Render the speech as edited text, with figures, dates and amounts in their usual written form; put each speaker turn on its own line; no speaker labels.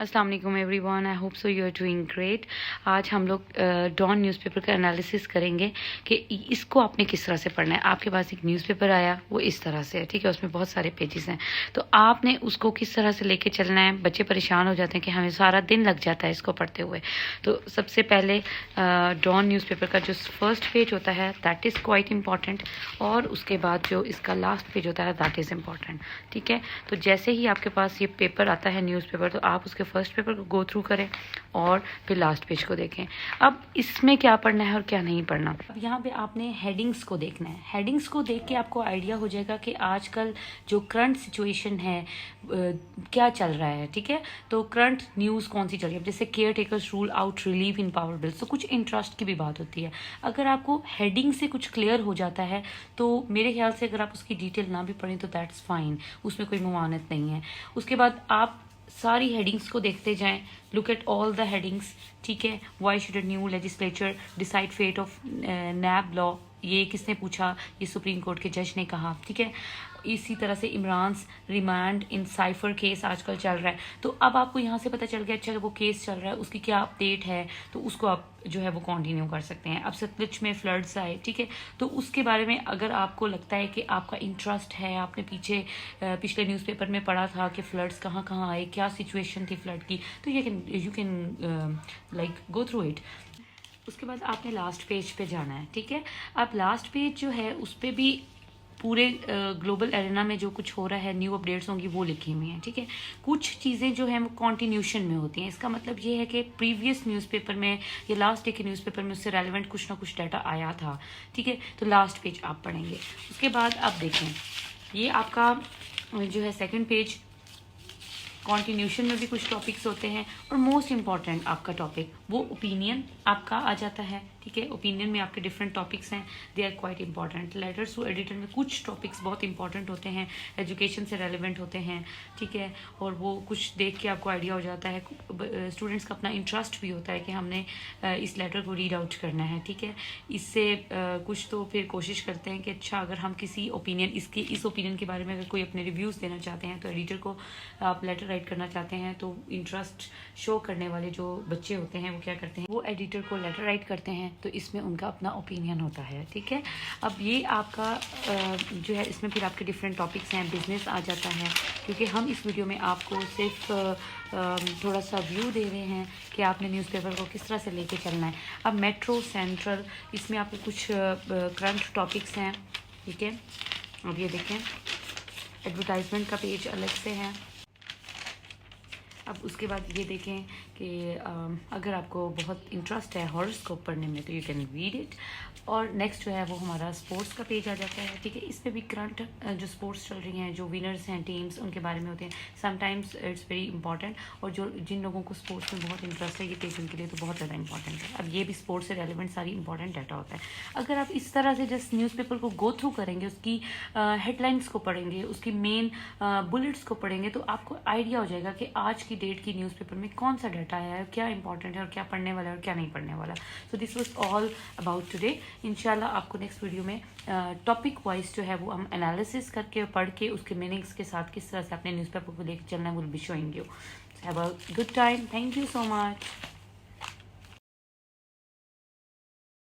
अस्सलाम वालेकुम everyone, I hope so you are doing great. आज हम लोग डॉन न्यूज़पेपर का एनालिसिस करेंगे कि इसको आपने किस तरह से पढ़ना है। आपके पास एक न्यूज़पेपर आया, वो इस तरह से है, ठीक है, उसमें बहुत सारे पेजेस हैं, तो आपने उसको किस तरह से लेके चलना है। बच्चे परेशान हो जाते हैं कि हमें सारा दिन लग जाता है इसको पढ़ते हुए। तो सबसे पहले डॉन न्यूज़पेपर का जो फर्स्ट पेज होता है दैट इज़ क्वाइट इम्पॉर्टेंट, और उसके बाद जो इसका लास्ट पेज होता है दैट इज़ इम्पॉर्टेंट, ठीक है। तो जैसे ही आपके पास ये पेपर आता है न्यूज़पेपर, तो आप उसके फर्स्ट पेपर को गो थ्रू करें और फिर लास्ट पेज को देखें। अब इसमें क्या पढ़ना है और क्या नहीं पढ़ना। अब यहाँ पे आपने हेडिंग्स को देखना है। हेडिंग्स को देख के आपको आइडिया हो जाएगा कि आजकल जो करंट सिचुएशन है क्या चल रहा है, ठीक है। तो करंट न्यूज़ कौन सी चल रही है, जैसे care takers rule out relief in power bills, तो कुछ इंटरेस्ट की भी बात होती है। अगर आपको हेडिंग से कुछ क्लियर हो जाता है तो मेरे ख्याल से अगर आप उसकी डिटेल ना भी पढ़ें तो दैट्स फाइन, उसमें कोई ममानत नहीं है। उसके बाद आप सारी हेडिंग्स को देखते जाएं, look at all the headings, ठीक है। Why should new legislature decide fate of NAB law, ये किसने पूछा, ये सुप्रीम कोर्ट के जज ने कहा, ठीक है। इसी तरह से इमरान्स रिमांड इन साइफर केस आजकल चल रहा है, तो अब आपको यहाँ से पता चल गया अच्छा वो केस चल रहा है, उसकी क्या अपडेट है, तो उसको आप जो है वो कंटिन्यू कर सकते हैं। अब सतलुज में फ्लड्स आए, ठीक है, तो उसके बारे में अगर आपको लगता है कि आपका इंटरेस्ट है, आपने पिछले न्यूज़पेपर में पढ़ा था कि फ्लड्स कहाँ कहाँ आए, क्या सिचुएशन थी फ्लड की, तो you can like go through it. उसके बाद आपने लास्ट पेज पे जाना है, ठीक है। अब लास्ट पेज जो है उस पर भी पूरे ग्लोबल एरिना में जो कुछ हो रहा है, न्यू अपडेट्स होंगी, वो लिखी हुई हैं, ठीक है। कुछ चीज़ें जो हैं वो कॉन्टिन्यूशन में होती हैं। इसका मतलब ये है कि प्रीवियस न्यूज़पेपर में या लास्ट डे के न्यूज़पेपर में उससे रेलिवेंट कुछ ना कुछ डाटा आया था, ठीक है। तो लास्ट पेज आप पढ़ेंगे। उसके बाद आप देखें, ये आपका जो है सेकंड पेज, कॉन्टिन्यूशन में भी कुछ टॉपिक्स होते हैं, और मोस्ट इम्पॉर्टेंट आपका टॉपिक वो ओपिनियन आपका आ जाता है, ठीक है। ओपिनियन में आपके डिफरेंट टॉपिक्स हैं, they are quite important. Letters to editor में कुछ टॉपिक्स बहुत इंपॉर्टेंट होते हैं, एजुकेशन से रेलिवेंट होते हैं, ठीक है, और वो कुछ देख के आपको आइडिया हो जाता है। स्टूडेंट्स का अपना इंटरेस्ट भी होता है कि हमने इस लेटर को रीड आउट करना है, ठीक है। इससे कुछ तो फिर कोशिश करते हैं कि अच्छा अगर हम किसी ओपिनियन इस ओपिनियन के बारे में अगर कोई अपने रिव्यूज़ देना चाहते हैं, तो एडिटर को आप लेटर राइट करना चाहते हैं, तो इंटरेस्ट शो करने वाले जो बच्चे होते हैं वो क्या करते हैं, वो एडिटर को लेटर राइट करते हैं, तो इसमें उनका अपना ओपिनियन होता है, ठीक है। अब ये आपका जो है इसमें फिर आपके डिफरेंट टॉपिक्स हैं, बिजनेस आ जाता है, क्योंकि हम इस वीडियो में आपको सिर्फ थोड़ा सा व्यू दे रहे हैं कि आपने न्यूज़पेपर को किस तरह से लेके चलना है। अब मेट्रो सेंट्रल, इसमें आपके कुछ करंट टॉपिक्स हैं, ठीक है। अब ये देखें, एडवर्टाइजमेंट का पेज अलग से है। अब उसके बाद ये देखें कि अगर आपको बहुत इंटरेस्ट है हॉरोस्कोप पढ़ने में तो यू कैन रीड इट। और नेक्स्ट जो है वो हमारा स्पोर्ट्स का पेज आ जाता है, ठीक है। इस पर भी करंट जो स्पोर्ट्स चल रही हैं, जो विनर्स हैं टीम्स, उनके बारे में होते हैं। समटाइम्स इट्स वेरी इंपॉर्टेंट, और जिन लोगों को स्पोर्ट्स में बहुत इंटरेस्ट है ये पेज उनके लिए तो बहुत ज़्यादा इंपॉर्टेंट है। अब ये भी स्पोर्ट्स से रेलिवेंट सारी इंपॉर्टेंट डाटा होता है। अगर आप इस तरह से जस्ट न्यूज़पेपर को गो थ्रू करेंगे, उसकी हेडलाइंस को पढ़ेंगे, उसकी मेन बुलेट्स को पढ़ेंगे, तो आपको आइडिया हो जाएगा कि आज की डेट की न्यूज़पेपर में कौन सा डाटा है, क्या इंपॉर्टेंट है और क्या पढ़ने वाला है और क्या नहीं पढ़ने वाला। So this was all about today. इंशाल्लाह आपको नेक्स्ट वीडियो में टॉपिक वाइज जो है वो हम एनालिसिस करके पढ़ के उसके मीनिंग्स के साथ किस तरह से अपने न्यूज़पेपर को लेकर चलना है, will be showing you. Have a good time. Thank you so much.